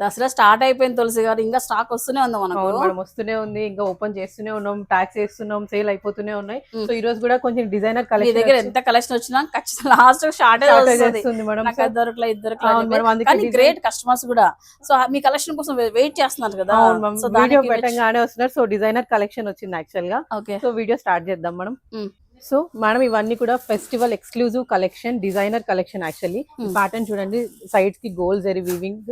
Dasara start అయిపోయింది తులసి గారు, ఇంకా స్టాక్ వస్తూనే ఉంది మనకు. అవును మేడం, వస్తూనే ఉంది, ఇంకా ఓపెన్ చేస్తూనే ఉన్నాం, ట్యాక్స్ చేస్తున్నాం, సేల్ అయిపోతూనే ఉన్నాయి. సో ఈ రోజు కూడా కొంచెం డిజైనర్ మీ కలెక్షన్ దగ్గర ఎంత కలెక్షన్ వచ్చినా ఖచ్చితంగా లాస్ట్ షార్టేజ్ వస్తుంది మేడం. నాకు అది దొరకలే, ఇది అవును మేడం, దొరకలేదు. అందుకే కానీ గ్రేట్ కస్టమర్స్ కూడా సో మీ కలెక్షన్ కోసం వెయిట్ చేస్తున్నారు కదా. అవును మ్యామ్, సో వీడియో దానికి పెట్టంగానే వస్తున్నారు. సో డిజైనర్ కలెక్షన్ వచ్చింది యాక్చువల్ గా. ఓకే. సో వీడియో స్టార్ట్ చేద్దాం మనం. సో మేడం, ఇవన్నీ కూడా festival exclusive collection, designer collection. Actually pattern చూడండి, సైడ్స్ కి గోల్డ్ జరీ వీవింగ్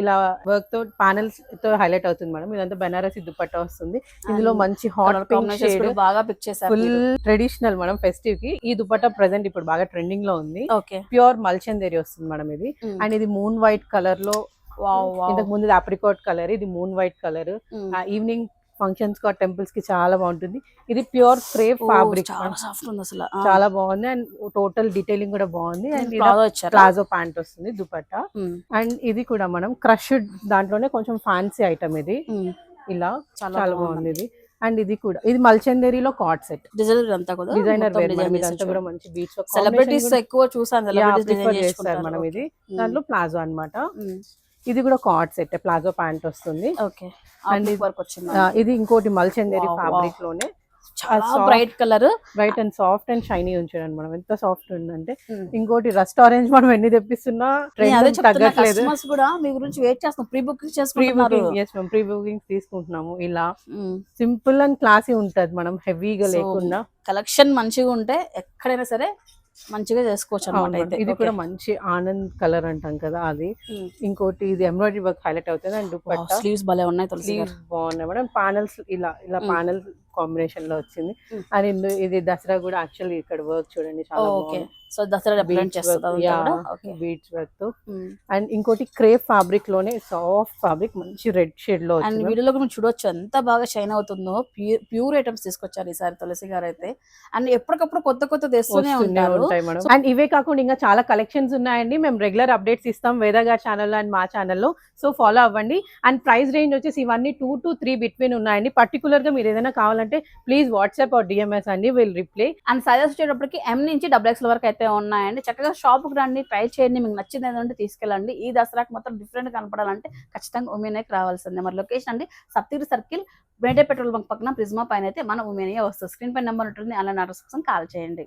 ఇలా వర్క్ తో పానల్స్ తో హైలైట్ అవుతుంది మేడం. ఇదంతా బెనారసి దుపట్టా వస్తుంది. ఇందులో మంచి హాట్ పింక్ షేడ్, బాగా పిక్ చేశారు. ఫుల్ ట్రెడిషనల్ మేడం ఫెస్టివ్ కి. ఈ దుపట్టా ప్రెసెంట్ ఇప్పుడు బాగా ట్రెండింగ్ లో ఉంది. ఓకే. ప్యూర్ మల్చందేరి వస్తుంది మేడం ఇది. అండ్ ఇది మూన్ వైట్ కలర్ లో, ఇంతకు ముందు ఆప్రికాట్ కలర్, ఇది moon white colour. Evening functions కి టెంపుల్స్ కి చాలా బాగుంటుంది. ఇది ప్యూర్ క్రేప్ ఫ్యాబ్రిక్, చాలా సాఫ్ట్ ఉంది అసలు, చాలా బాగుంది. అండ్ టోటల్ డీటైలింగ్ కూడా బాగుంది. అండ్ ప్లాజో ప్యాంట్ వస్తుంది దుపట్టా. అండ్ ఇది కూడా మనం క్రష్డ్ దాంట్లోనే కొంచెం ఫ్యాన్సీ ఐటమ్ ఇది. ఇలా చాలా బాగుంది ఇది. అండ్ ఇది కూడా, ఇది మల్చందేరిలో కార్డ్ సెట్ డిజైనర్ అంతా కూడా డిజైనర్ వేర్ మేడం. ఇదంతా కూడా మంచి బీచ్ సెలబ్రిటీస్ ఎక్కువ చూసాను చేస్తారు మనం. ఇది దాంట్లో ప్లాజో అన్నమాట. ఇది కూడా కార్డ్ సెట్, ప్లాజో ప్యాంట్ వస్తుంది. ఓకే. అండ్ ఇది ఇంకోటి మల్చందేరి ఫ్యాబ్రిక్ లోనే చాలా bright colour, bright and soft and shiny ఉంచండి మనం. ఎంత సాఫ్ట్ ఉందంటే, ఇంకోటి రస్ట్ ఆరెంజ్ మనం ఎన్ని తెప్పిస్తున్నా తగ్గట్లేదు. కూడా మీ గురించి వెయిట్ చేస్తాం, ప్రీ బుకింగ్ చేసుకుంటున్నారు. ప్రీ బుకింగ్ తీసుకుంటున్నాము. ఇలా సింపుల్ అండ్ క్లాసీ ఉంటది మనం, హెవీగా లేకుండా. కలెక్షన్ మంచిగా ఉంటే ఎక్కడైనా సరే మంచిగా చేసుకోవచ్చు అన్నమాట. ఇది కూడా మంచి ఆనంద్ కలర్ అంటాం కదా అది. ఇంకోటి ఇది ఎంబ్రాయిడరీ వర్క్ హైలైట్ అవుతుంది. అండ్ దుపట్టా స్లీవ్స్ భలే ఉన్నాయి, స్లీవ్స్ బాగున్నాయి మేడం. పానల్స్ ఇలా పానల్స్ కాంబినేషన్ లో వచ్చింది. అండ్ ఇది దసరా కూడా యాక్చువల్లీ ఇక్కడ వర్క్ చూడండి చాలా బాగుంది. సో దసరా రిప్రజెంట్ చేస్తుంది బీడ్స్ వర్క్ తో. అండ్ ఇంకోటి క్రేప్ ఫ్యాబ్రిక్ లోనే సాఫ్ట్ ఫ్యాబ్రిక్, మంచి రెడ్ షేడ్ లో. అండ్ వీడియోలో కూడా చూడొచ్చు ఎంత బాగా షైన్ అవుతుందో. ప్యూర్ ఐటమ్స్ తీసుకొచ్చారు ఈసారి తులసి గారు అయితే. అండ్ ఎప్పటికప్పుడు కొత్త కొత్త తెస్తూనే ఉంటారు. అండ్ ఇవే కాకుండా ఇంకా చాలా కలెక్షన్స్ ఉన్నాయండి. మేము రెగ్యులర్ అప్డేట్స్ ఇస్తాం వేద గారి ఛానల్లో అండ్ మా ఛానల్లో. సో ఫాలో అవ్వండి. అండ్ ప్రైస్ రేంజ్ వచ్చేసి ఇవన్నీ 2 to 3 బిట్వీన్ ఉన్నాయండి. పర్టికులర్ గా మీరు ఏదైనా కావాలంటే ప్లీజ్ వాట్సాప్ ఆర్ డిఎంఎస్ అండి, విల్ రిప్లై. అండ్ సైజెస్ వచ్చేటప్పటికి M నుంచి XXL వరకు అయితే ఉన్నాయండి. చక్కగా షాప్ కి రండి, ట్రై చేయండి, మీకు నచ్చింది ఏదంటే తీసుకెళ్ళండి. ఈ దసరాకి మొత్తం డిఫరెంట్ కనపడాలంటే ఖచ్చితంగా ఉమెన్కి రావాల్సిందే. మరి లొకేషన్ అండి సప్తగిరి సర్కిల్, బేటే పెట్రోల్ బంక్ పక్కన ప్రిజ్మా పైన అయితే మన ఉమెన్ వస్తుంది. స్క్రీన్ పై నెంబర్ ఉంటుంది, ఆన్లైన్ ఆర్డర్స్ కోసం కాల్ చేయండి.